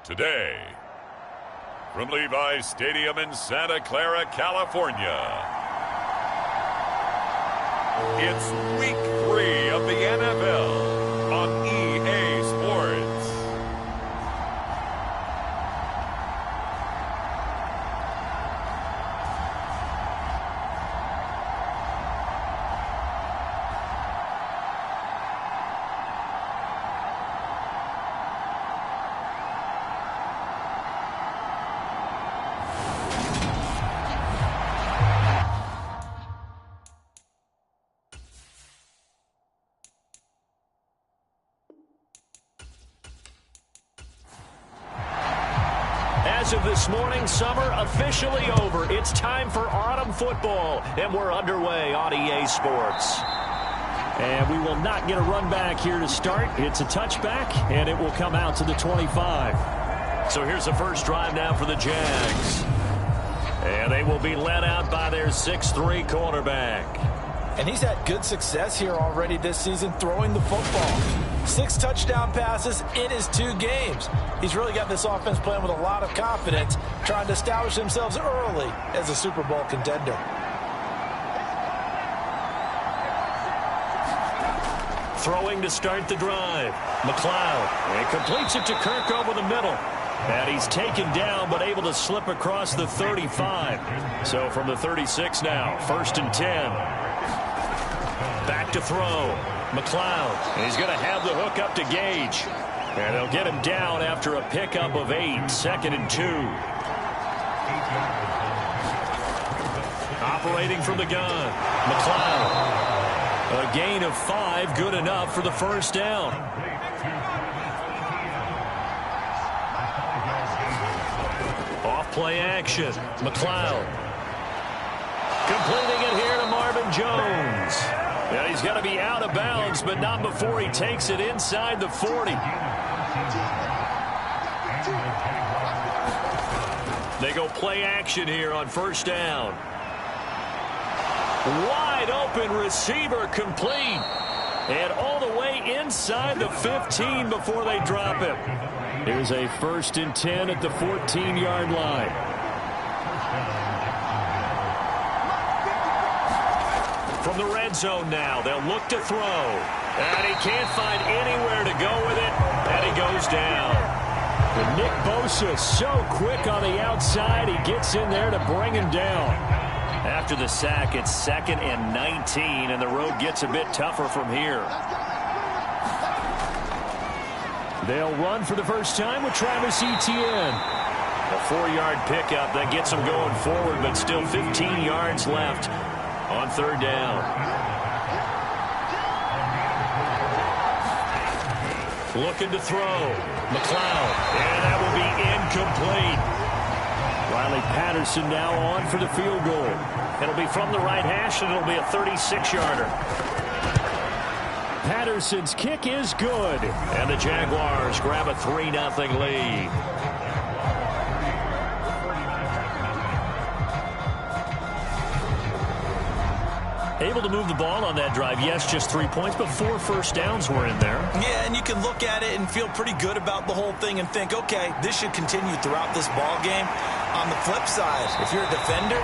Today, from Levi's Stadium in Santa Clara, California, it's Week 3 of the NFL on EA Sports. As of this morning, summer officially over. It's time for autumn football, and we're underway on EA Sports. And we will not get a run back here to start. It's a touchback, and it will come out to the 25. So here's the first drive now for the Jags. And they will be led out by their 6'3" quarterback. And he's had good success here already this season throwing the football. 6 touchdown passes in his 2 games. He's really got this offense playing with a lot of confidence, trying to establish themselves early as a Super Bowl contender. Throwing to start the drive. McLeod. And completes it to Kirk over the middle. And he's taken down but able to slip across the 35. So from the 36 now, 1st and 10. Back to throw. McLeod. And he's going to have the hook up to Gage. And they'll get him down after a pickup of 8. 2nd and 2. Operating from the gun. McLeod. A gain of 5, good enough for the first down. Off play action. McLeod. Completing it here to Marvin Jones. And he's going to be out of bounds, but not before he takes it inside the 40. They go play action here on 1st down. Wide open receiver complete. And all the way inside the 15 before they drop it. Here's a 1st and 10 at the 14-yard line. From the red zone now, they'll look to throw. And he can't find anywhere to go with it. And he goes down. And Nick Bosa so quick on the outside, he gets in there to bring him down. After the sack, it's 2nd and 19, and the road gets a bit tougher from here. They'll run for the first time with Travis Etienne. A 4-yard pickup that gets them going forward, but still 15 yards left on 3rd down. Looking to throw. McLeod. And that will be incomplete. Riley Patterson now on for the field goal. It'll be from the right hash, and it'll be a 36-yarder. Patterson's kick is good. And the Jaguars grab a 3-0 lead. Able to move the ball on that drive. Yes, just 3 points, but 4 first downs were in there. Yeah, and you can look at it and feel pretty good about the whole thing and think, okay, this should continue throughout this ball game. On the flip side, if you're a defender,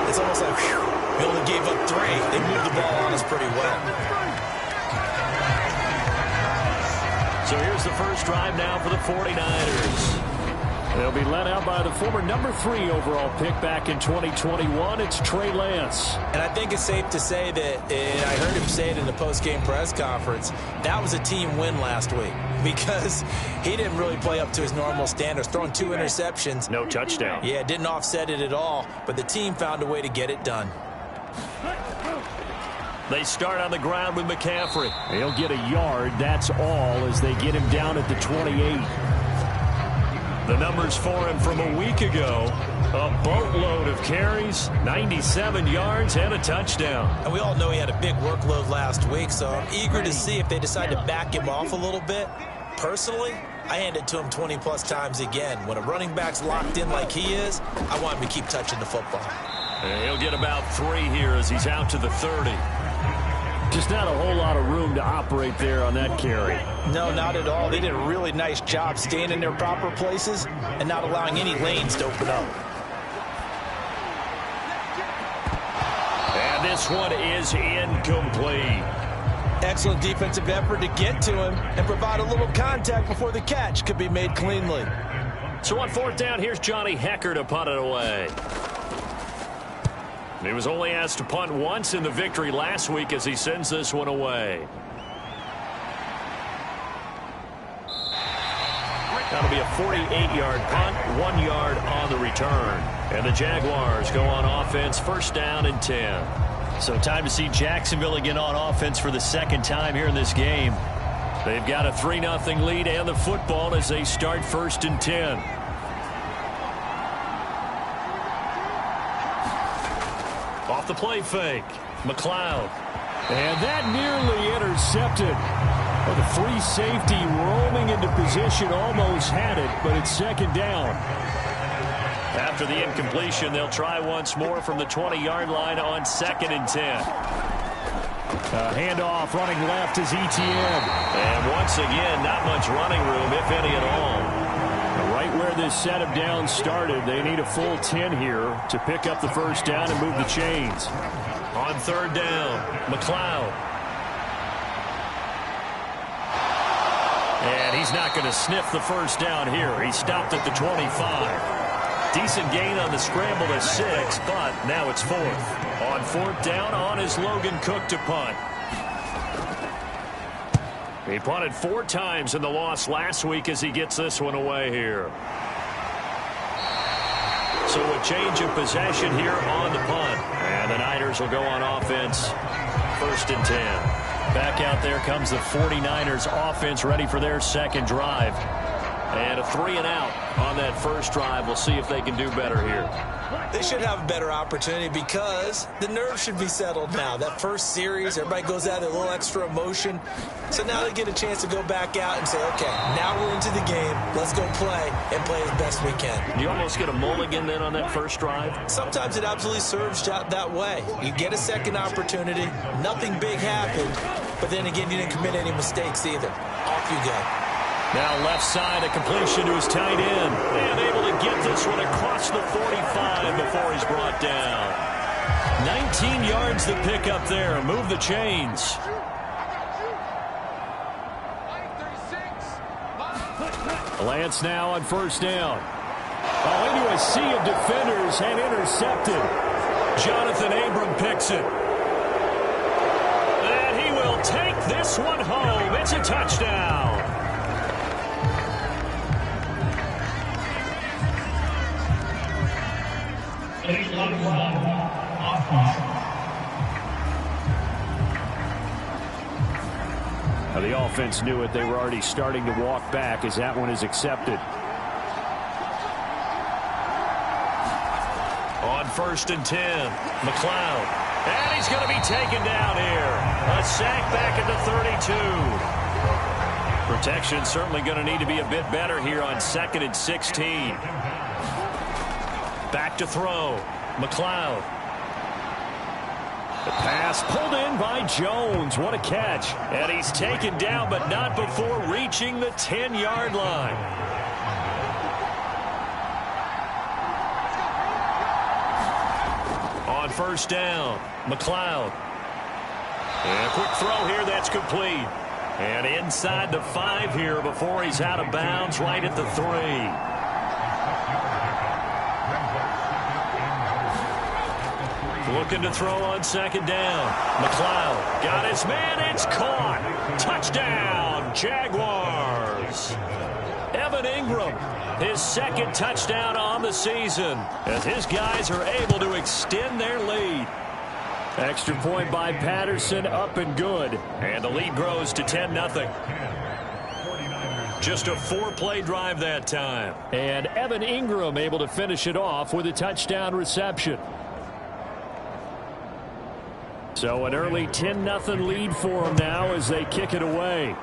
it's almost like, whew, we only gave up 3. They moved the ball on us pretty well. So here's the first drive now for the 49ers. They'll be led out by the former number 3 overall pick back in 2021. It's Trey Lance. And I think it's safe to say that, and I heard him say it in the post-game press conference, that was a team win last week because he didn't really play up to his normal standards, throwing 2 interceptions. No touchdown. Yeah, didn't offset it at all, but the team found a way to get it done. They start on the ground with McCaffrey. He'll get a yard, that's all, as they get him down at the 28. The numbers for him from a week ago, a boatload of carries, 97 yards, and a touchdown. And we all know he had a big workload last week, so I'm eager to see if they decide to back him off a little bit. Personally, I hand it to him 20-plus times again. When a running back's locked in like he is, I want him to keep touching the football. And he'll get about 3 here as he's out to the 30. Just not a whole lot of room to operate there on that carry. No, not at all. They did a really nice job staying in their proper places and not allowing any lanes to open up. And this one is incomplete. Excellent defensive effort to get to him and provide a little contact before the catch could be made cleanly. So on fourth down, here's Johnny Hecker to punt it away. He was only asked to punt once in the victory last week as he sends this one away. That'll be a 48-yard punt, 1 yard on the return. And the Jaguars go on offense, first down and 10. So time to see Jacksonville again on offense for the second time here in this game. They've got a 3-0 lead and the football as they start first and 10. Off the play fake, McLeod. And that nearly intercepted. Well, the free safety roaming into position almost had it, but it's second down. After the incompletion, they'll try once more from the 20-yard line on second and 10. Handoff running left is Etienne. And once again, not much running room, if any at all. Right where this set of downs started, they need a full 10 here to pick up the first down and move the chains. On third down, McLeod. And he's not going to sniff the first down here. He stopped at the 25. Decent gain on the scramble to 6, but now it's fourth. On fourth down, on is Logan Cook to punt. He punted 4 times in the loss last week as he gets this one away here. So a change of possession here on the punt. And the Niners will go on offense, first and 10. Back out there comes the 49ers offense ready for their second drive. And a 3-and-out on that first drive. We'll see if they can do better here. They should have a better opportunity because the nerves should be settled now. That first series, everybody goes out with a little extra emotion. So now they get a chance to go back out and say, okay, now we're into the game. Let's go play and play as best we can. You almost get a mulligan then on that first drive? Sometimes it absolutely serves that way. You get a second opportunity. Nothing big happened. But then again, you didn't commit any mistakes either. Off you go. Now left side, a completion to his tight end. And able to get this one across the 45 before he's brought down. 19 yards to pick up there. Move the chains. Lance now on first down. Into a sea of defenders and intercepted. Jonathan Abram picks it. And he will take this one home. It's a touchdown. Now the offense knew it. They were already starting to walk back as that one is accepted. On first and 10, McLeod. And he's going to be taken down here. A sack back at the 32. Protection certainly going to need to be a bit better here on second and 16. Back to throw. McLeod. The pass pulled in by Jones. What a catch. And he's taken down, but not before reaching the 10-yard line. On first down, McLeod. And a quick throw here, that's complete. And inside the 5 here before he's out of bounds, right at the 3. Looking to throw on second down. McLeod got his man. It's caught. Touchdown, Jaguars. Evan Ingram, his second touchdown on the season as his guys are able to extend their lead. Extra point by Patterson, up and good. And the lead grows to 10-0. Just a 4-play drive that time. And Evan Ingram able to finish it off with a touchdown reception. So an early 10-0 lead for them now as they kick it away.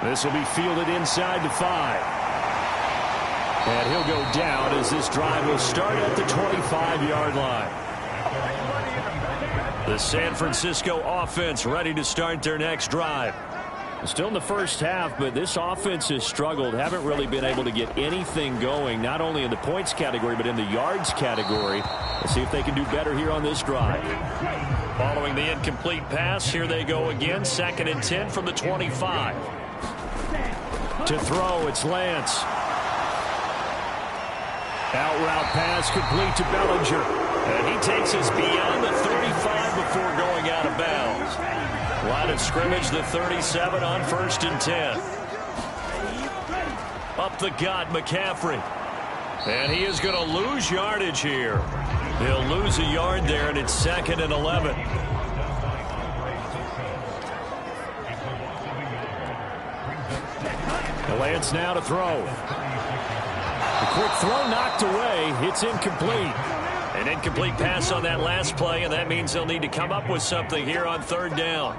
This will be fielded inside the 5. And he'll go down as this drive will start at the 25-yard line. The San Francisco offense ready to start their next drive. Still in the first half, but this offense has struggled. Haven't really been able to get anything going, not only in the points category, but in the yards category. Let's see if they can do better here on this drive. Following the incomplete pass, here they go again. 2nd and 10 from the 25. To throw, it's Lance. Out route pass complete to Bellinger. And he takes us beyond the 35 before going out of bounds. Line of scrimmage, the 37 on 1st and 10. Up the gut, McCaffrey. And he is going to lose yardage here. He'll lose a yard there, and it's 2nd and 11. Lance now to throw. The quick throw knocked away. It's incomplete. An incomplete pass on that last play, and that means they'll need to come up with something here on 3rd down.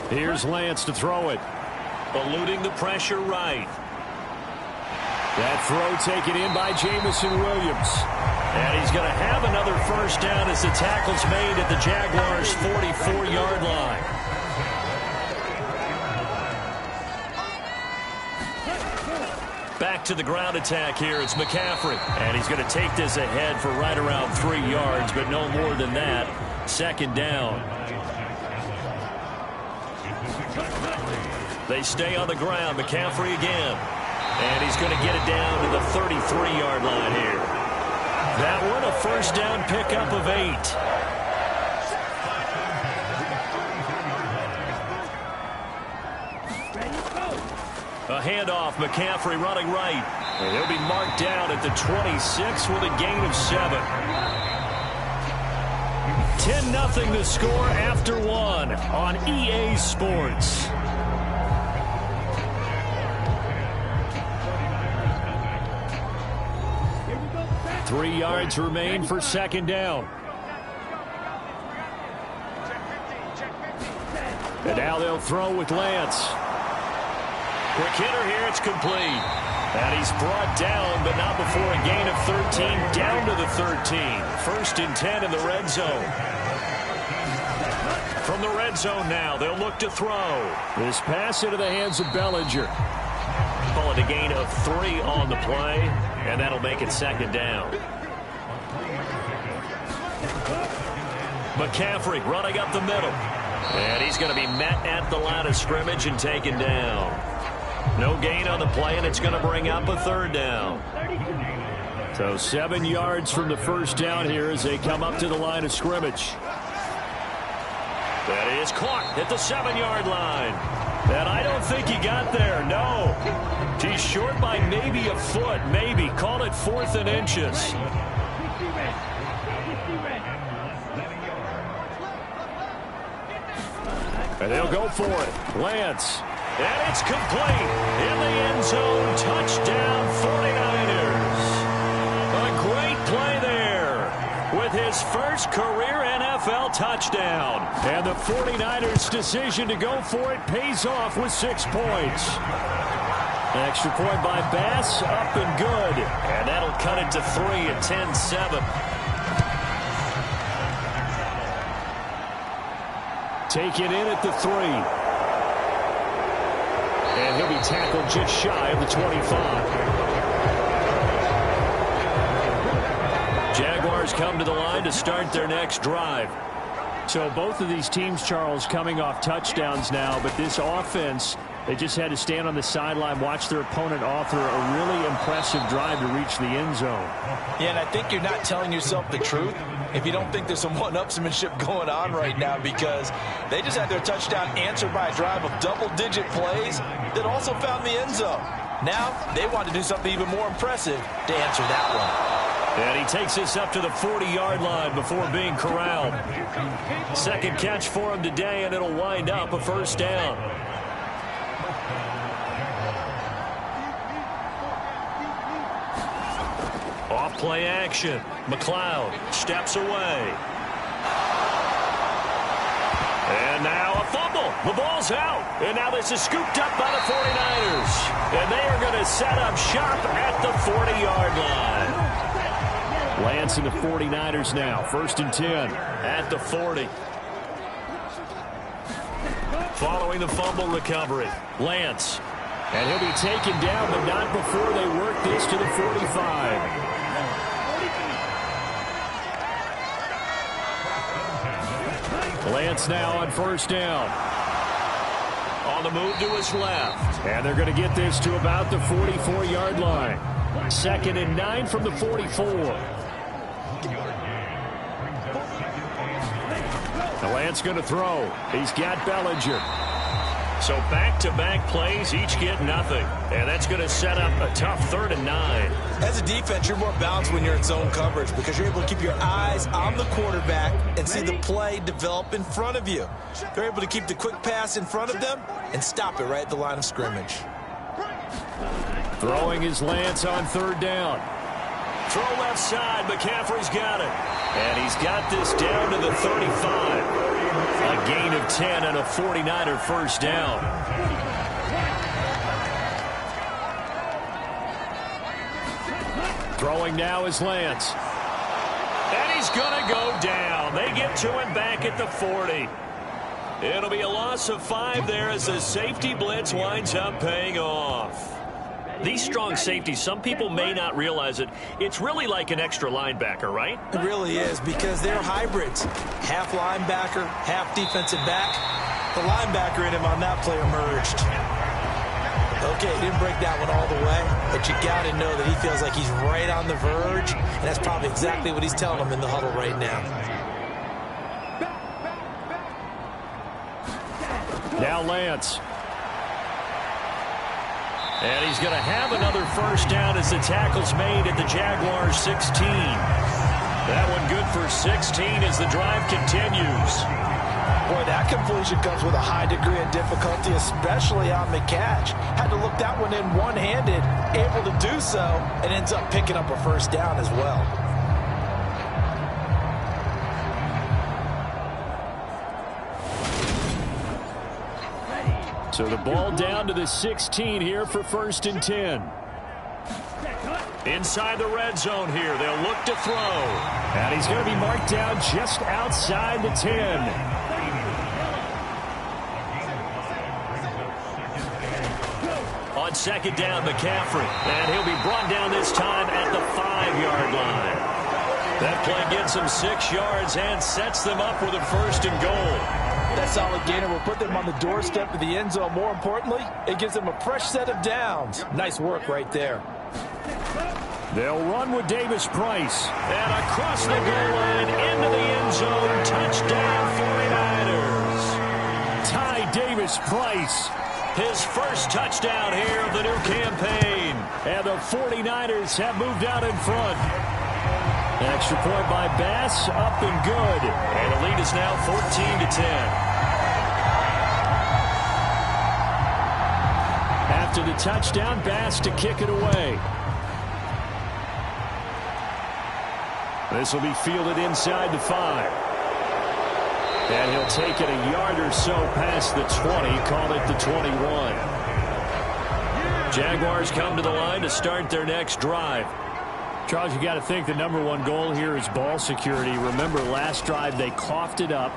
Here's Lance to throw it. Eluding the pressure right. That throw taken in by Jamison Williams. And he's going to have another 1st down as the tackle's made at the Jaguars' 44-yard line. Back to the ground attack here. It's McCaffrey. And he's going to take this ahead for right around 3 yards, but no more than that. 2nd down. They stay on the ground. McCaffrey again. And he's going to get it down to the 33-yard line here. That one a 1st down pickup of 8. A handoff, McCaffrey running right. And he'll be marked down at the 26 with a gain of 7. 10-0 the score after 1 on EA Sports. Three yards remain for 2nd down. And now they'll throw with Lance. Quick hitter here, it's complete. And he's brought down, but not before a gain of 13, down to the 13. 1st and 10 in the red zone. From the red zone now, they'll look to throw. This pass into the hands of Bellinger. Call it a gain of 3 on the play, and that'll make it 2nd down. McCaffrey running up the middle. And he's going to be met at the line of scrimmage and taken down. No gain on the play, and it's going to bring up a 3rd down. So 7 yards from the 1st down here as they come up to the line of scrimmage. That is caught at the 7-yard line. And I don't think he got there, no. He's short by maybe a foot, maybe. Call it 4th and inches. And they'll go for it. Lance. And it's complete. In the end zone, touchdown 49ers. A great play there with his first career NFL touchdown. And the 49ers' decision to go for it pays off with 6 points. An extra point by Bass, up and good. And that'll cut it to 3 at 10-7. Taken in at the 3. And he'll be tackled just shy of the 25. Jaguars come to the line to start their next drive. So both of these teams, Charles, coming off touchdowns now, but this offense, they just had to stand on the sideline, watch their opponent author a really impressive drive to reach the end zone. Yeah, and I think you're not telling yourself the truth if you don't think there's some one-upsmanship going on right now, because they just had their touchdown answered by a drive of double-digit plays that also found the end zone. Now they want to do something even more impressive to answer that one. And he takes this up to the 40-yard line before being corralled. 2nd catch for him today, and it'll wind up a 1st down. Off play action. McLeod steps away. And now a fumble. The ball's out. And now this is scooped up by the 49ers. And they are going to set up shop at the 40-yard line. Lance and the 49ers now. 1st and 10. At the 40. Following the fumble recovery, Lance. And he'll be taken down, but not before they work this to the 45. Lance now on 1st down. On the move to his left. And they're going to get this to about the 44-yard line. 2nd and 9 from the 44. Lance going to throw. He's got Bellinger. So back-to-back plays, each get nothing. And that's going to set up a tough 3rd and 9. As a defense, you're more balanced when you're in zone coverage because you're able to keep your eyes on the quarterback and see the play develop in front of you. They're able to keep the quick pass in front of them and stop it right at the line of scrimmage. Throwing his Lance on 3rd down. Throw left side. McCaffrey's got it. And he's got this down to the 35. A gain of 10 and a 49er 1st down. Throwing now is Lance. And he's going to go down. They get to him back at the 40. It'll be a loss of 5 there as the safety blitz winds up paying off. These strong safeties, some people may not realize it. It's really like an extra linebacker, right? It really is because they're hybrids. Half linebacker, half defensive back. The linebacker in him on that play emerged. Okay, he didn't break that one all the way, but you got to know that he feels like he's right on the verge, and that's probably exactly what he's telling them in the huddle right now. Now Lance. And he's going to have another 1st down as the tackle's made at the Jaguars 16. That one good for 16 as the drive continues. Boy, that completion comes with a high degree of difficulty, especially on the catch. Had to look that one in one-handed, able to do so, and ends up picking up a 1st down as well. So the ball down to the 16 here for 1st and 10. Inside the red zone here. They'll look to throw. And he's going to be marked down just outside the 10. On 2nd down, McCaffrey. And he'll be brought down this time at the 5-yard line. That play gets him 6 yards and sets them up with a 1st and goal. That solid gainer will put them on the doorstep of the end zone. More importantly, it gives them a fresh set of downs. Nice work right there. They'll run with Davis Price. And across the goal line into the end zone. Touchdown 49ers. Ty Davis Price. His 1st touchdown here of the new campaign. And the 49ers have moved out in front. Extra point by Bass, up and good. And the lead is now 14-10. After the touchdown, Bass to kick it away. This will be fielded inside the 5. And he'll take it a yard or so past the 20, call it the 21. Jaguars come to the line to start their next drive. Charles, you got to think the #1 goal here is ball security. Remember, last drive they coughed it up.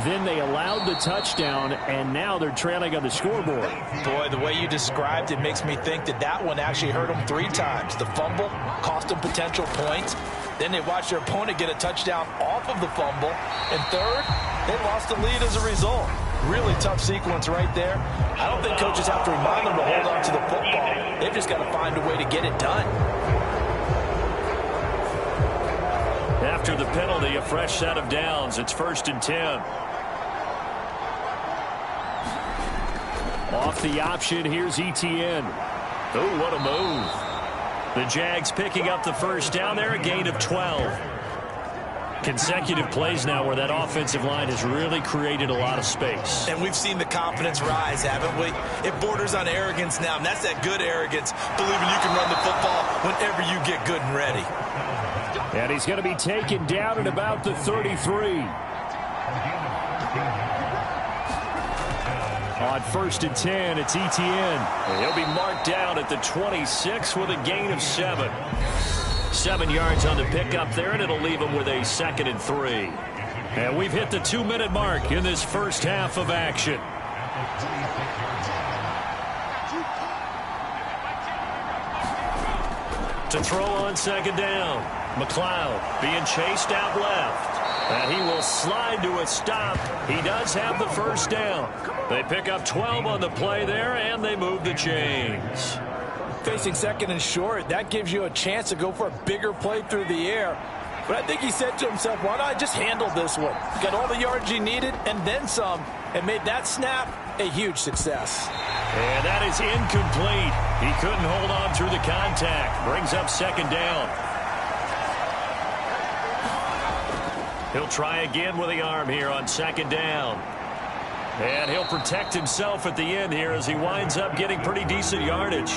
Then they allowed the touchdown, and now they're trailing on the scoreboard. Boy, the way you described it makes me think that that one actually hurt them 3 times. The fumble cost them potential points. Then they watched their opponent get a touchdown off of the fumble. And third, they lost the lead as a result. Really tough sequence right there. I don't think coaches have to remind them to hold on to the football. They've just got to find a way to get it done. After the penalty, a fresh set of downs. It's 1st and 10. Off the option, here's Etienne. Oh, what a move. The Jags picking up the 1st down there, a gain of 12. Consecutive plays now where that offensive line has really created a lot of space. And we've seen the confidence rise, haven't we? It borders on arrogance now, and that's that good arrogance, believing you can run the football whenever you get good and ready. And he's going to be taken down at about the 33. On 1st and 10, it's Etienne. And he'll be marked down at the 26 with a gain of 7. 7 yards on the pickup there, and it'll leave them with a 2nd and 3. And we've hit the 2-minute mark in this first half of action. To throw on 2nd down. McLeod being chased out left. And he will slide to a stop. He does have the first down. They pick up 12 on the play there, and they move the chains. Facing 2nd and short, that gives you a chance to go for a bigger play through the air. But I think he said to himself, why not I just handle this one? Got all the yards he needed and then some, and made that snap a huge success. And that is incomplete. He couldn't hold on through the contact. Brings up 2nd down. He'll try again with the arm here on 2nd down. And he'll protect himself at the end here as he winds up getting pretty decent yardage.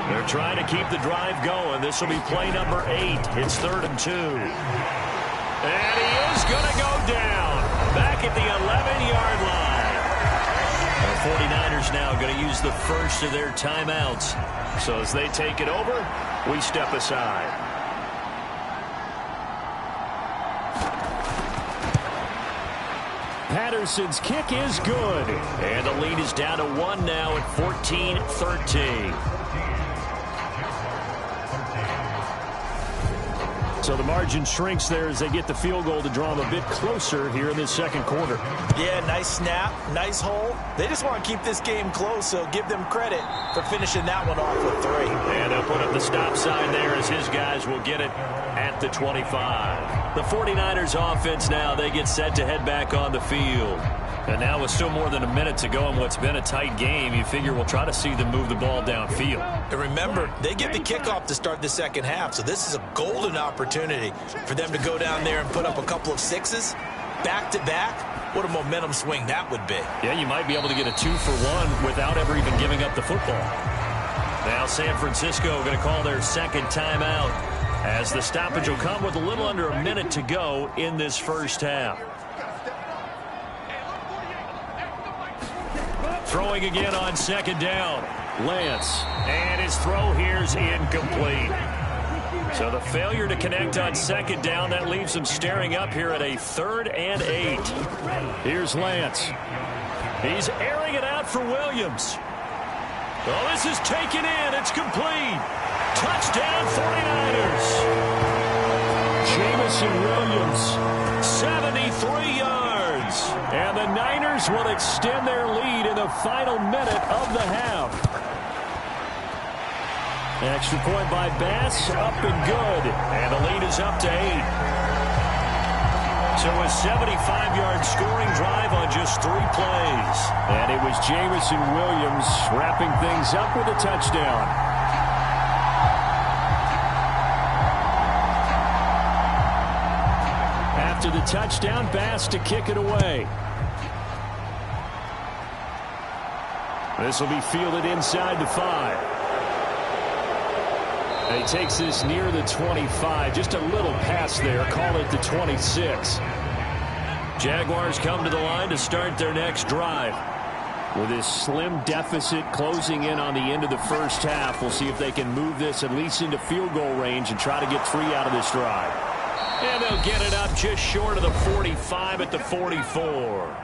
They're trying to keep the drive going. This will be play number 8. It's 3rd and 2. And he is going to go down. Back at the 11-yard line. The 49ers now going to use the first of their timeouts. So as they take it over, we step aside. Patterson's kick is good. And the lead is down to 1 now at 14-13. So the margin shrinks there as they get the field goal to draw them a bit closer here in this 2nd quarter. Yeah, nice snap, nice hole. They just want to keep this game close, so give them credit for finishing that one off with 3. And they'll put up the stop sign there as his guys will get it at the 25. The 49ers offense now, they get set to head back on the field. And now with still more than a minute to go in what's been a tight game, you figure we'll try to see them move the ball downfield. And remember, they get the kickoff to start the 2nd half, so this is a golden opportunity for them to go down there and put up a couple of 6s back-to-back. What a momentum swing that would be. Yeah, you might be able to get a 2-for-1 without ever even giving up the football. Now San Francisco going to call their 2nd timeout as the stoppage will come with a little under a minute to go in this first half. Throwing again on 2nd down. Lance. And his throw here is incomplete. So the failure to connect on 2nd down, that leaves him staring up here at a 3rd and 8. Here's Lance. He's airing it out for Williams. Oh, this is taken in. It's complete. Touchdown 49ers. Jameson Williams. 73 yards. And the Niners will extend their lead in the final minute of the half. Extra point by Bass, up and good. And the lead is up to 8. So a 75-yard scoring drive on just 3 plays. And it was Jameson Williams wrapping things up with a touchdown. After the touchdown, Bass to kick it away. This will be fielded inside the 5. And he takes this near the 25. Just a little pass there. Call it the 26. Jaguars come to the line to start their next drive. With this slim deficit closing in on the end of the first half, we'll see if they can move this at least into field goal range and try to get 3 out of this drive. And they'll get it up just short of the 45 at the 44.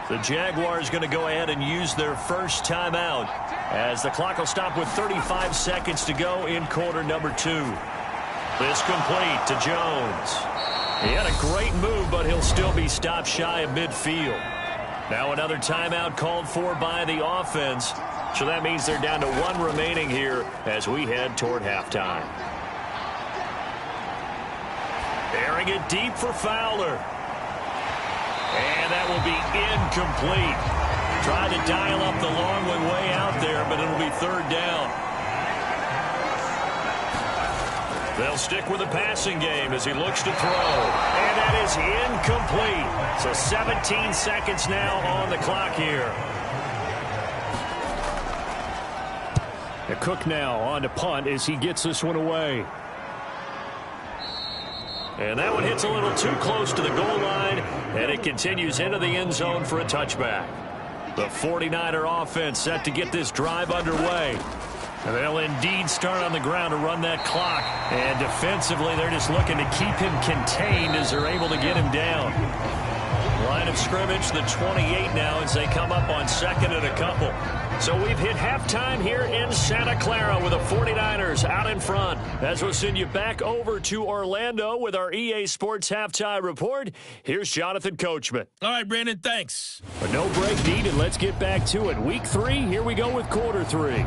The Jaguars going to go ahead and use their first timeout as the clock will stop with 35 seconds to go in quarter number 2. This complete to Jones. He had a great move, but he'll still be stopped shy of midfield. Now another timeout called for by the offense. So that means they're down to 1 remaining here as we head toward halftime. Airing it deep for Fowler. And that will be incomplete. Tried to dial up the long one way out there, but it'll be 3rd down. They'll stick with the passing game as he looks to throw. And that is incomplete. So 17 seconds now on the clock here. Cook now on to punt as he gets this one away. And that one hits a little too close to the goal line, and it continues into the end zone for a touchback. The 49er offense set to get this drive underway. And they'll indeed start on the ground to run that clock. And defensively, they're just looking to keep him contained as they're able to get him down. Line of scrimmage, the 28 now as they come up on second and a couple. So we've hit halftime here in Santa Clara with the 49ers out in front. As we'll send you back over to Orlando with our EA Sports Halftime Report. Here's Jonathan Coachman. All right, Brandon, thanks. But no break needed. Let's get back to it. Week 3, here we go with quarter 3.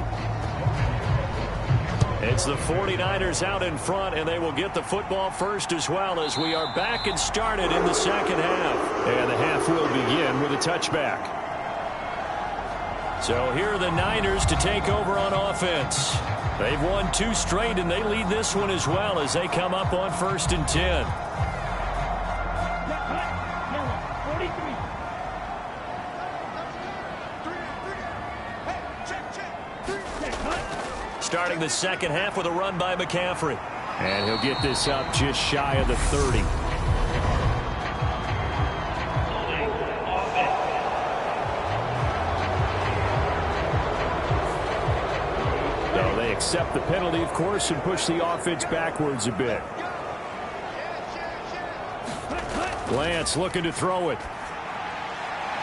It's the 49ers out in front, and they will get the football first as well as we are back and started in the second half. And the half will begin with a touchback. So here are the Niners to take over on offense. They've won 2 straight, and they lead this one as well as they come up on 1st and 10. Starting the second half with a run by McCaffrey. And he'll get this up just shy of the 30. So they accept the penalty, of course, and push the offense backwards a bit. Lance looking to throw it.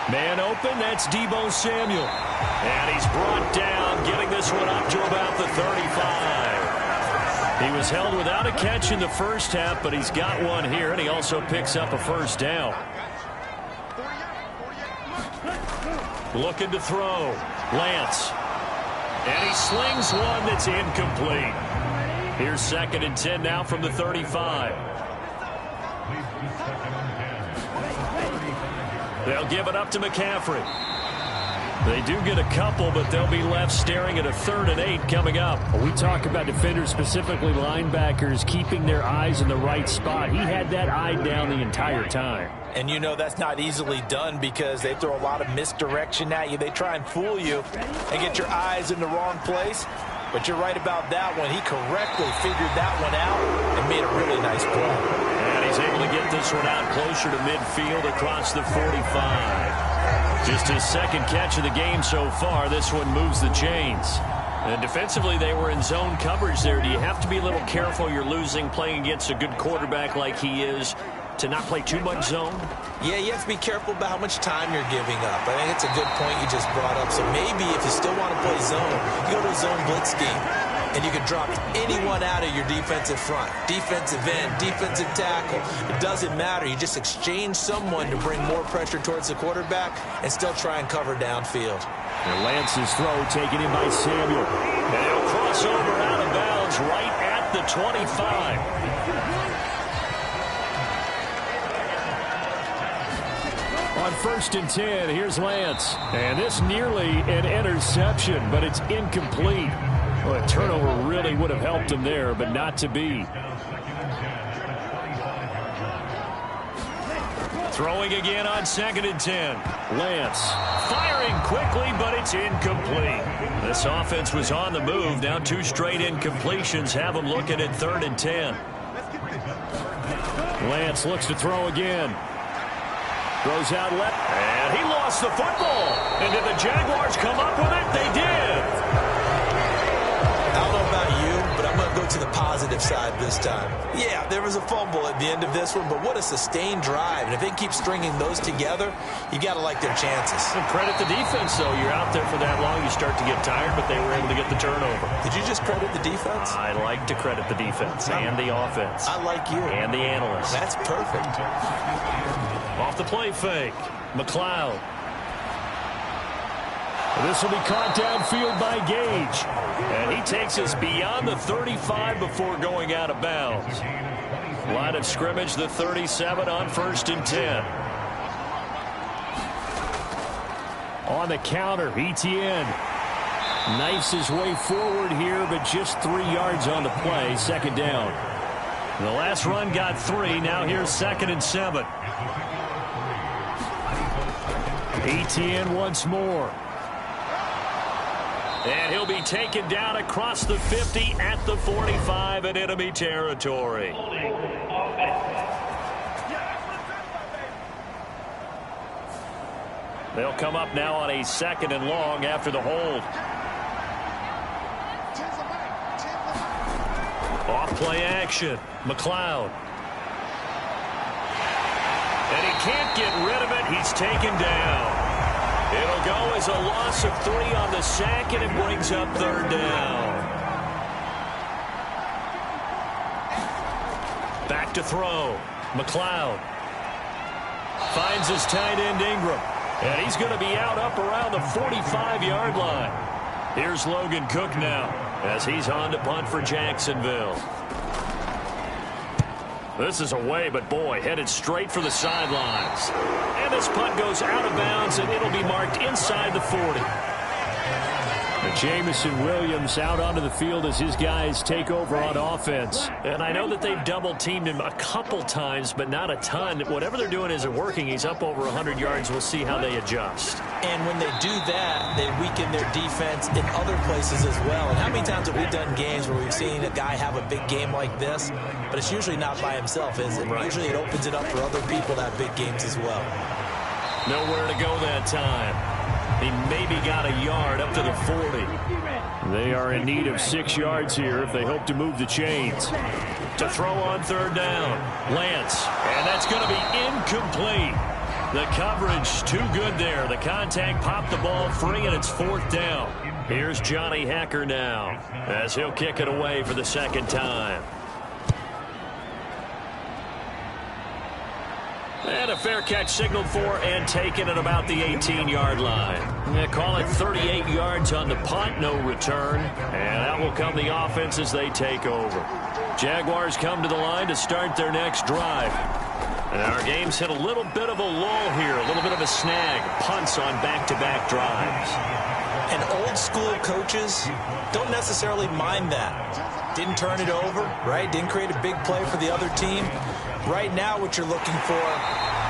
Man open, that's Deebo Samuel. And he's brought down, getting this one up to about the 35. He was held without a catch in the first half, but he's got one here, and he also picks up a first down. Looking to throw. Lance. And he slings one that's incomplete. Here's 2nd and 10 now from the 35. They'll give it up to McCaffrey. They do get a couple, but they'll be left staring at a 3rd and 8 coming up. We talk about defenders, specifically linebackers, keeping their eyes in the right spot. He had that eye down the entire time. And you know that's not easily done because they throw a lot of misdirection at you. They try and fool you and get your eyes in the wrong place. But you're right about that one. He correctly figured that one out and made a really nice play. And he's able to get this one out closer to midfield across the 45. Just his 2nd catch of the game so far. This one moves the chains. And defensively, they were in zone coverage there. Do you have to be a little careful you're losing playing against a good quarterback like he is to not play too much zone? Yeah, you have to be careful about how much time you're giving up. I think it's a good point you just brought up. So maybe if you still want to play zone, you go to a zone blitz scheme. And you can drop anyone out of your defensive front. Defensive end, defensive tackle. It doesn't matter. You just exchange someone to bring more pressure towards the quarterback and still try and cover downfield. And Lance's throw taken in by Samuel. And he'll cross over out of bounds right at the 25. On 1st and 10, here's Lance. And this nearly an interception, but it's incomplete. Well, a turnover really would have helped him there, but not to be. Throwing again on 2nd and 10. Lance. Firing quickly, but it's incomplete. This offense was on the move. Now 2 straight incompletions have them looking at 3rd and 10. Lance looks to throw again. Throws out left. And he lost the football. And did the Jaguars come up with it? They did. I don't know about you, but I'm going to go to the positive side this time. Yeah, there was a fumble at the end of this one, but what a sustained drive. And if they keep stringing those together, you got to like their chances. And credit the defense, though. You're out there for that long, you start to get tired, but they were able to get the turnover. Did you just credit the defense? I like to credit the defense and the offense. I like you. And the analysts. That's perfect. Off the play fake. McLeod. This will be caught downfield by Gage. And he takes us beyond the 35 before going out of bounds. Line of scrimmage, the 37 on 1st and 10. On the counter, Etienne knifes his way forward here, but just 3 yards on the play. 2nd down. The last run got 3. Now here's 2nd and 7. Etienne once more. And he'll be taken down across the 50 at the 45 in enemy territory. They'll come up now on a 2nd and long after the hold. Off play action. McLeod. And he can't get rid of it. He's taken down. It'll go as a loss of 3 on the sack, and it brings up 3rd down. Back to throw. McLeod finds his tight end Ingram. And he's going to be out up around the 45-yard line. Here's Logan Cook now as he's on to punt for Jacksonville. This is away, but boy, headed straight for the sidelines. And this punt goes out of bounds, and it'll be marked inside the 40. Jamison Williams out onto the field as his guys take over on offense. And I know that they've double-teamed him a couple times, but not a ton. Whatever they're doing isn't working. He's up over 100 yards. We'll see how they adjust. And when they do that, they weaken their defense in other places as well. And how many times have we done games where we've seen a guy have a big game like this, but it's usually not by himself, is it? Right. Usually it opens it up for other people to have big games as well. Nowhere to go that time. He maybe got a yard up to the 40. They are in need of 6 yards here if they hope to move the chains. To throw on 3rd down, Lance. And that's going to be incomplete. The coverage too good there. The contact popped the ball free, and it's 4th down. Here's Johnny Hacker now as he'll kick it away for the 2nd time. And a fair catch signaled for and taken at about the 18-yard line. They call it 38 yards on the punt, no return. And out will come the offense as they take over. Jaguars come to the line to start their next drive. And our game's hit a little bit of a lull here, a little bit of a snag. Punts on back-to-back drives. And old-school coaches don't necessarily mind that. Didn't turn it over, right? Didn't create a big play for the other team. Right now what you're looking for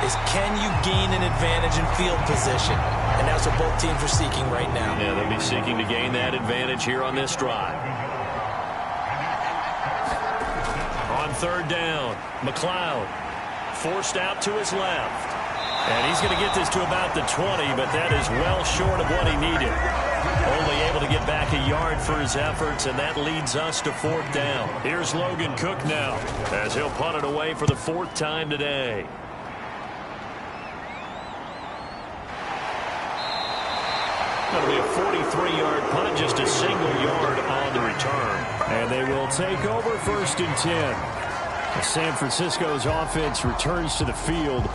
is can you gain an advantage in field position? And that's what both teams are seeking right now. Yeah, they'll be seeking to gain that advantage here on this drive. On 3rd down, McLeod forced out to his left. And he's going to get this to about the 20, but that is well short of what he needed. Only able to get back a yard for his efforts, and that leads us to 4th down. Here's Logan Cook now as he'll punt it away for the 4th time today. Going to be a 43-yard punt, just a single yard on the return. And they will take over 1st and 10. San Francisco's offense returns to the field.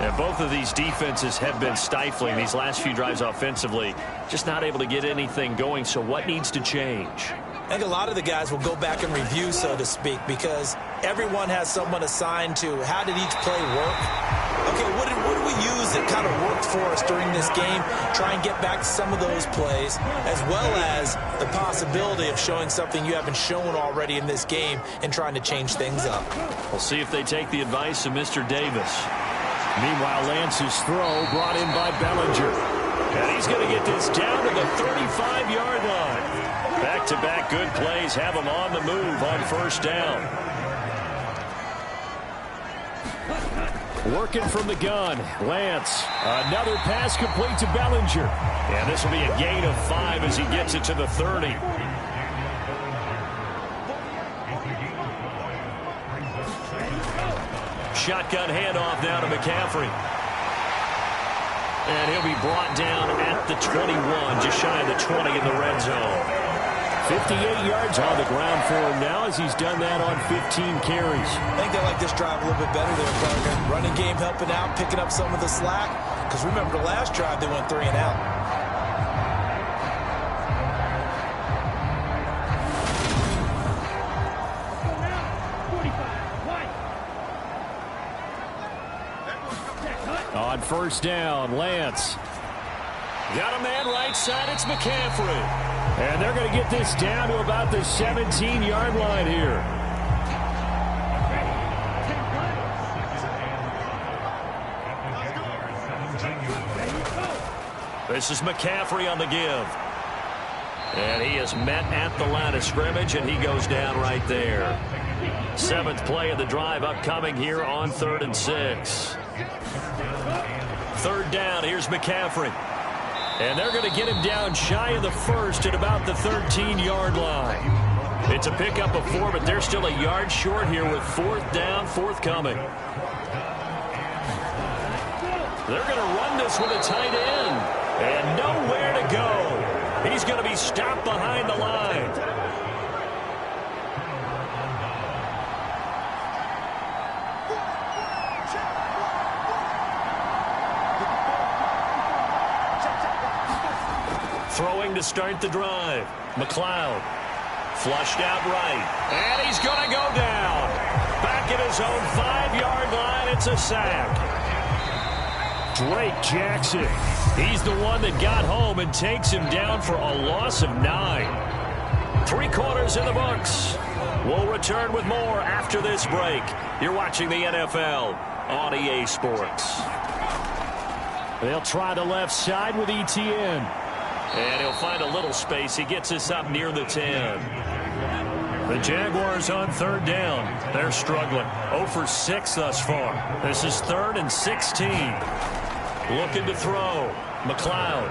And both of these defenses have been stifling these last few drives offensively. Just not able to get anything going. So what needs to change? I think a lot of the guys will go back and review, so to speak, because everyone has someone assigned to how did each play work. Okay, what did we use that kind of worked for us during this game? Try and get back to some of those plays, as well as the possibility of showing something you haven't shown already in this game and trying to change things up. We'll see if they take the advice of Mr. Davis. Meanwhile, Lance's throw brought in by Bellinger. And he's going to get this down to the 35-yard line. Back-to-back good plays have him on the move on 1st down. Working from the gun, Lance. Another pass complete to Bellinger. And this will be a gain of 5 as he gets it to the 30. Shotgun handoff now to McCaffrey. And he'll be brought down at the 21, just shy of the 20 in the red zone. 58 yards on the ground for him now as he's done that on 15 carries. I think they like this drive a little bit better there, partner. Running game helping out, picking up some of the slack. Because remember the last drive, they went 3 and out. On 1st down, Lance. Got a man right side, it's McCaffrey. And they're going to get this down to about the 17-yard line here. This is McCaffrey on the give. And he is met at the line of scrimmage, and he goes down right there. 7th play of the drive upcoming here on 3rd and 6. 3rd down, here's McCaffrey. And they're going to get him down shy of the 1st at about the 13-yard line. It's a pickup of 4, but they're still a yard short here with 4th down, forthcoming. They're going to run this with a tight end. And nowhere to go. He's going to be stopped behind the line. Throwing to start the drive. McLeod. Flushed out right. And he's going to go down. Back at his own 5-yard line. It's a sack. Drake Jackson. He's the one that got home and takes him down for a loss of 9. 3 quarters in the books. We'll return with more after this break. You're watching the NFL on EA Sports. They'll try the left side with ETN. And he'll find a little space. He gets us up near the 10. The Jaguars on 3rd down. They're struggling. 0 for 6 thus far. This is 3rd and 16. Looking to throw. McLeod.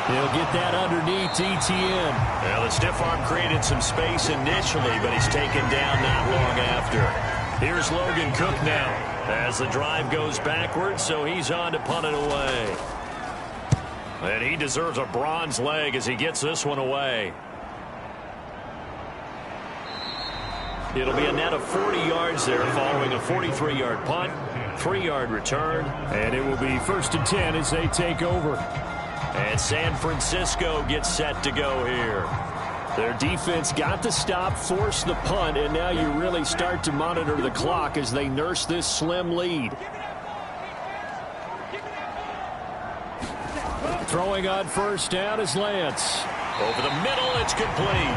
He'll get that underneath ETN. Well, the stiff arm created some space initially, but he's taken down not long after. Here's Logan Cook now as the drive goes backwards, so he's on to punt it away. And he deserves a bronze leg as he gets this one away. It'll be a net of 40 yards there following a 43-yard punt, 3-yard return. And it will be 1st and 10 as they take over. And San Francisco gets set to go here. Their defense got the stop, forced the punt, and now you really start to monitor the clock as they nurse this slim lead. Throwing on 1st down is Lance. Over the middle, it's complete.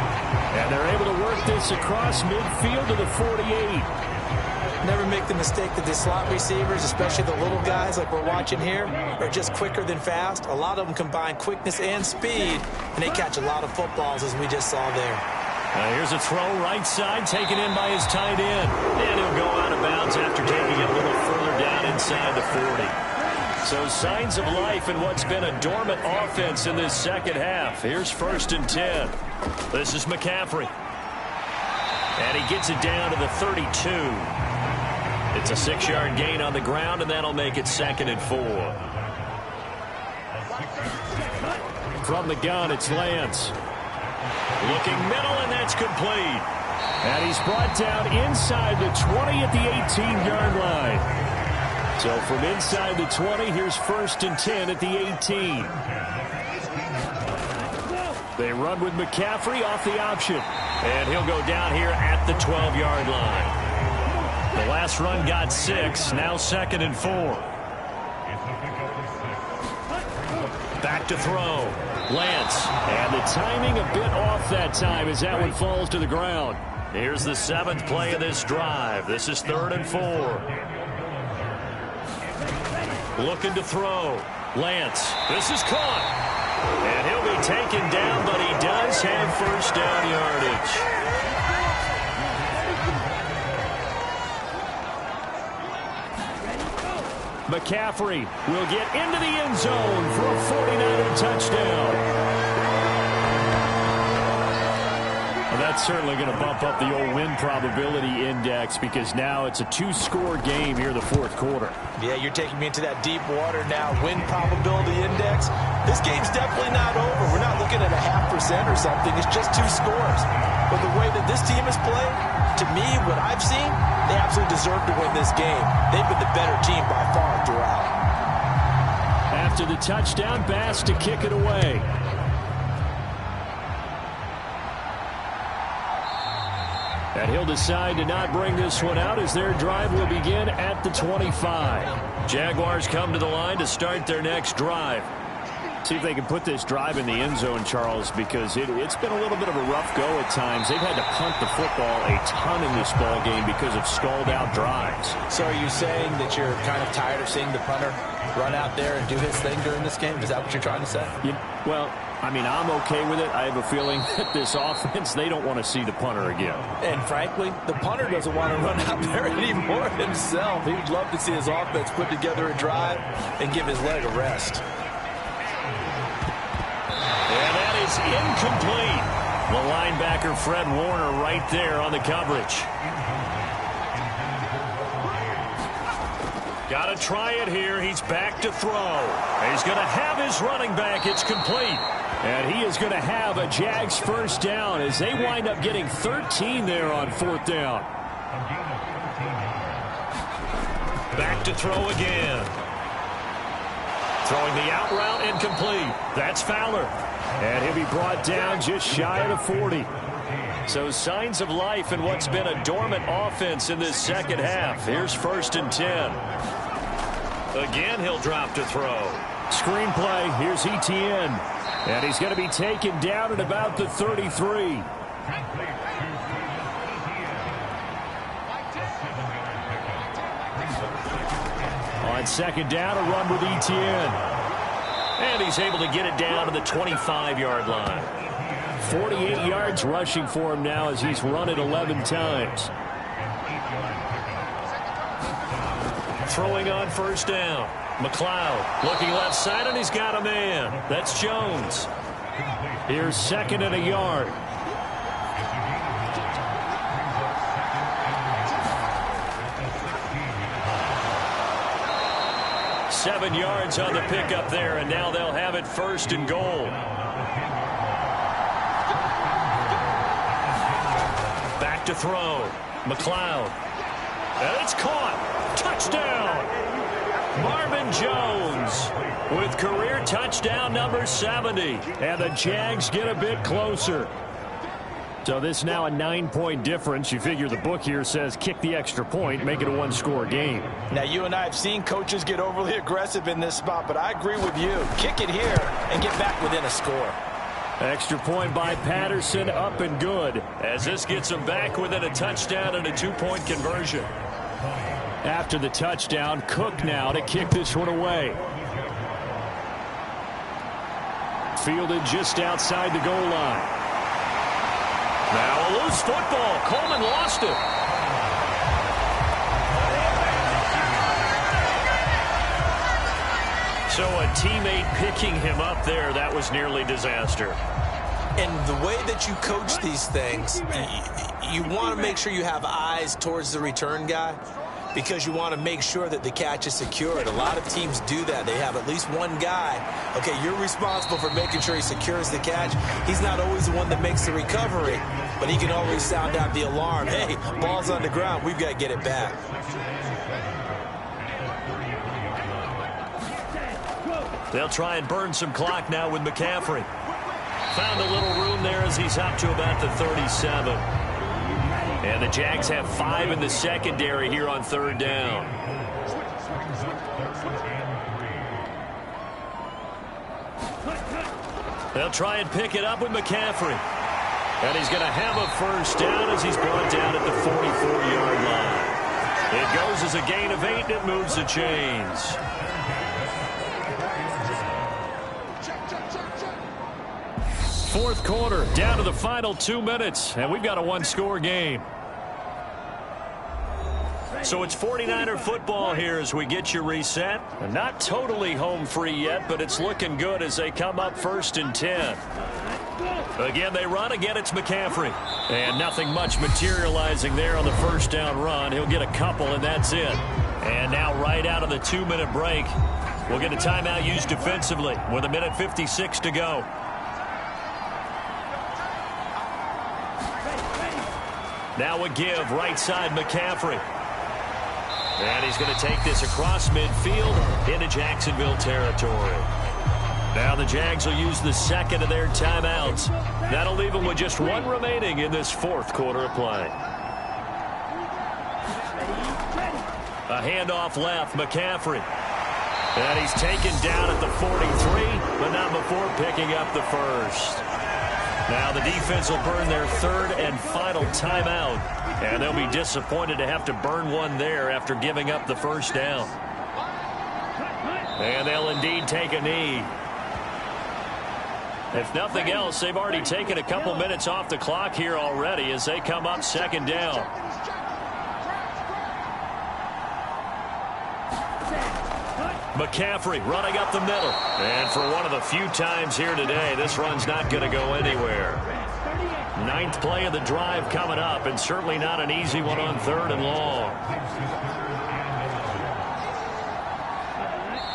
And they're able to work this across midfield to the 48. Never make the mistake that the slot receivers, especially the little guys like we're watching here, are just quicker than fast. A lot of them combine quickness and speed, and they catch a lot of footballs, as we just saw there. Here's a throw right side, taken in by his tight end. And he'll go out of bounds after taking it a little further down inside the 40. So signs of life in what's been a dormant offense in this second half. Here's 1st and 10. This is McCaffrey. And he gets it down to the 32. It's a 6-yard gain on the ground, and that'll make it 2nd and 4. From the gun, it's Lance. Looking middle, and that's complete. And he's brought down inside the 20 at the 18-yard line. So from inside the 20, here's 1st and 10 at the 18. They run with McCaffrey off the option. And he'll go down here at the 12-yard line. The last run got 6, now 2nd and 4. Back to throw. Lance. And the timing a bit off that time as that one falls to the ground. Here's the 7th play of this drive. This is 3rd and 4. Looking to throw. Lance. This is caught. And he'll be taken down, but he does have 1st down yardage. McCaffrey will get into the end zone for a 49er touchdown. Well, that's certainly going to bump up the old win probability index because now it's a 2-score game here in the 4th quarter. Yeah, you're taking me into that deep water now. Win probability index. This game's definitely not over. We're not looking at a 0.5% or something. It's just 2 scores. But the way that this team has played, to me, what I've seen, they absolutely deserve to win this game. They've been the better team by far throughout. After the touchdown, Bass to kick it away. And he'll decide to not bring this one out as their drive will begin at the 25. Jaguars come to the line to start their next drive. See if they can put this drive in the end zone, Charles, because it's been a little bit of a rough go at times. They've had to punt the football a ton in this ball game because of stalled-out drives. So are you saying that you're kind of tired of seeing the punter run out there and do his thing during this game? Is that what you're trying to say? Well, I mean, I'm okay with it. I have a feeling that this offense, they don't want to see the punter again. And frankly, the punter doesn't want to run out there anymore himself. He'd love to see his offense put together a drive and give his leg a rest. And that is incomplete. The linebacker, Fred Warner, right there on the coverage. Got to try it here. He's back to throw. He's going to have his running back. It's complete. And he is going to have a Jags first down as they wind up getting 13 there on fourth down. Back to throw again. Throwing the out route incomplete. That's Fowler. And he'll be brought down just shy of the 40. So signs of life in what's been a dormant offense in this second half. Here's 1st and 10. Again, he'll drop to throw. Screenplay. Here's Etienne. And he's going to be taken down at about the 33. On second down, a run with Etienne. And he's able to get it down to the 25-yard line. 48 yards rushing for him now as he's run it 11 times. Throwing on 1st down. McLeod looking left side, and he's got a man. That's Jones. Here's 2nd and a yard. Seven yards on the pickup there, and now they'll have it 1st and goal. Back to throw. McLeod. And it's caught. Touchdown. Marvin Jones with career touchdown number 70. And the Jags get a bit closer. So this now a 9-point difference. You figure the book here says kick the extra point, make it a one-score game. Now, you and I have seen coaches get overly aggressive in this spot, but I agree with you. Kick it here and get back within a score. Extra point by Patterson, up and good. As this gets them back within a touchdown and a 2-point conversion. After the touchdown, Cook now to kick this one away. Fielded just outside the goal line. Now a loose football. Coleman lost it. So a teammate picking him up there, that was nearly disaster. And the way that you coach these things, you want to make sure you have eyes towards the return guy because you want to make sure that the catch is secured. A lot of teams do that. They have at least one guy. Okay, you're responsible for making sure he secures the catch. He's not always the one that makes the recovery, but he can always sound out the alarm. Hey, ball's on the ground. We've got to get it back. They'll try and burn some clock now with McCaffrey. Found a little room there as he's up to about the 37. And the Jags have 5 in the secondary here on 3rd down. They'll try and pick it up with McCaffrey. And he's going to have a first down as he's brought down at the 44-yard line. It goes as a gain of 8, and it moves the chains. Fourth quarter, down to the final 2 minutes, and we've got a one-score game. So it's 49er football here as we get you reset. Not totally home free yet, but it's looking good as they come up 1st and 10. Again, they run. Again, it's McCaffrey. And nothing much materializing there on the first down run. He'll get a couple, and that's it. And now right out of the 2-minute break, we'll get a timeout used defensively with 1:56 to go. Now a give, right side McCaffrey. And he's going to take this across midfield into Jacksonville territory. Now the Jags will use the second of their timeouts. That'll leave them with just 1 remaining in this fourth quarter of play. A handoff left, McCaffrey. And he's taken down at the 43, but not before picking up the first. Now the defense will burn their 3rd and final timeout, and they'll be disappointed to have to burn one there after giving up the first down. And they'll indeed take a knee. If nothing else, they've already taken a couple minutes off the clock here already as they come up 2nd down. McCaffrey running up the middle. And for one of the few times here today, this run's not going to go anywhere. Ninth play of the drive coming up, and certainly not an easy one on 3rd and long.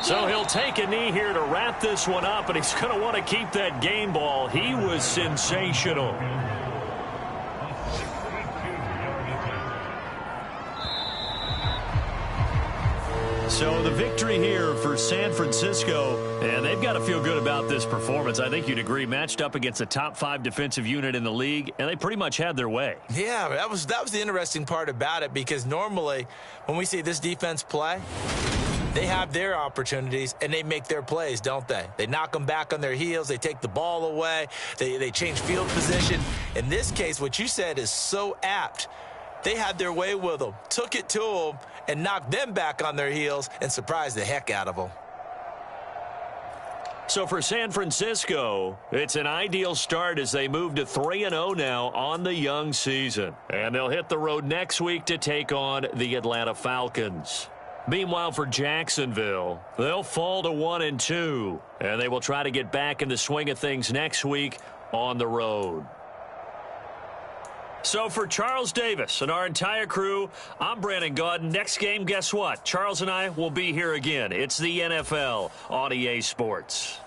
So he'll take a knee here to wrap this one up, and he's going to want to keep that game ball. He was sensational. So the victory here for San Francisco, and they've got to feel good about this performance. I think you'd agree, matched up against a top 5 defensive unit in the league, and they pretty much had their way. Yeah, that was the interesting part about it, because normally when we see this defense play, they have their opportunities, and they make their plays, don't they? They knock them back on their heels. They take the ball away. They change field position. In this case, what you said is so apt. They had their way with them, took it to them, and knocked them back on their heels and surprised the heck out of them. So for San Francisco, it's an ideal start as they move to 3-0 now on the young season. And they'll hit the road next week to take on the Atlanta Falcons. Meanwhile, for Jacksonville, they'll fall to 1-2, and they will try to get back in the swing of things next week on the road. So for Charles Davis and our entire crew, I'm Brandon Gaudin. Next game, guess what? Charles and I will be here again. It's the NFL on EA Sports.